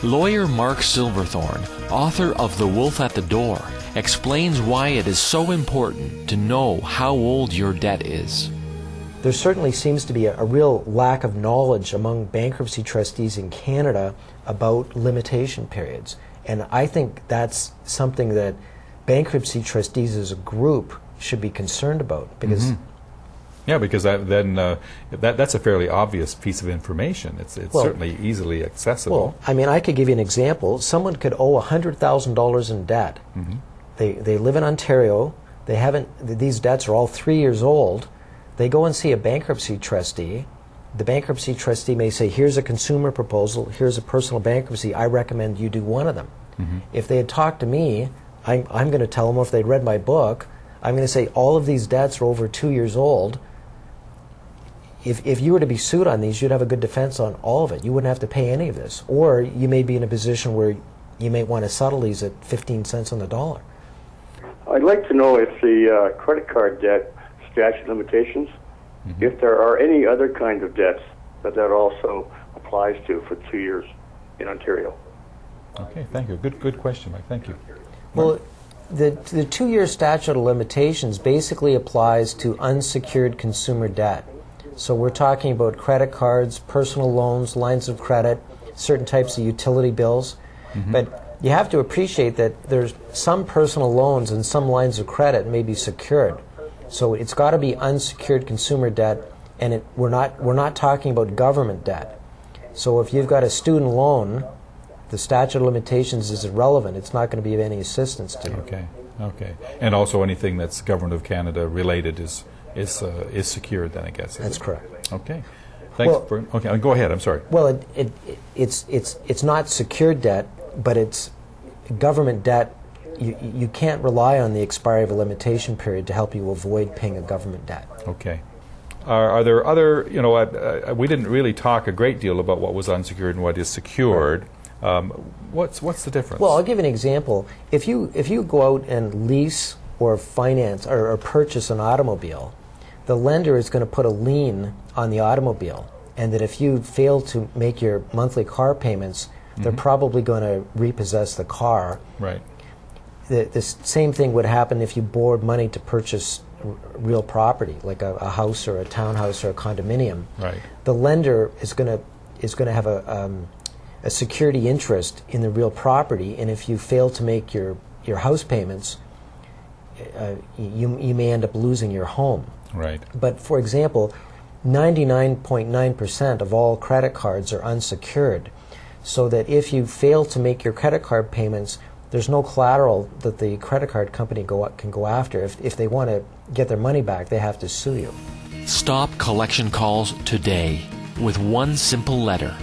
Lawyer Mark Silverthorn, author of The Wolf at the Door, explains why it is so important to know how old your debt is. There certainly seems to be a real lack of knowledge among bankruptcy trustees in Canada about limitation periods. And I think that's something that bankruptcy trustees as a group should be concerned about, because Yeah, because that's a fairly obvious piece of information. It's certainly easily accessible. Well, I mean, I could give you an example. Someone could owe $100,000 in debt. They live in Ontario. They haven't. These debts are all 3 years old. They go and see a bankruptcy trustee. The bankruptcy trustee may say, "Here's a consumer proposal. Here's a personal bankruptcy. I recommend you do one of them." If they had talked to me, I'm going to tell them, or if they'd read my book, I'm going to say all of these debts are over 2 years old. If you were to be sued on these, you'd have a good defense on all of it. You wouldn't have to pay any of this. Or you may be in a position where you may want to settle these at 15 cents on the dollar. I'd like to know if the credit card debt statute of limitations, if there are any other kinds of debts that also applies to for 2 years in Ontario. Okay, thank you. Good question, Mike. Thank you. Well, the 2-year statute of limitations basically applies to unsecured consumer debt. So we're talking about credit cards, personal loans, lines of credit, certain types of utility bills. But you have to appreciate that there's some personal loans and some lines of credit may be secured. So it's got to be unsecured consumer debt, and we're not talking about government debt. So if you've got a student loan, the statute of limitations is irrelevant. It's not going to be of any assistance to you. Okay. And also anything that's Government of Canada related is secured then, I guess. That's correct. Okay. Thanks. Okay, go ahead. I'm sorry. Well, it's not secured debt, but it's government debt. You can't rely on the expiry of a limitation period to help you avoid paying a government debt. Okay. Are there other, we didn't really talk a great deal about what was unsecured and what is secured. What's the difference? Well, I'll give an example. If you go out and lease or finance or purchase an automobile, the lender is going to put a lien on the automobile, and that if you fail to make your monthly car payments, they're probably going to repossess the car. Right. The same thing would happen if you borrowed money to purchase real property, like a house or a townhouse or a condominium. Right. The lender is going to have a security interest in the real property, and if you fail to make your house payments, you may end up losing your home. Right. But for example, 99.9% of all credit cards are unsecured, so that if you fail to make your credit card payments, there's no collateral that the credit card company can go after. If they want to get their money back, they have to sue you. Stop collection calls today with one simple letter.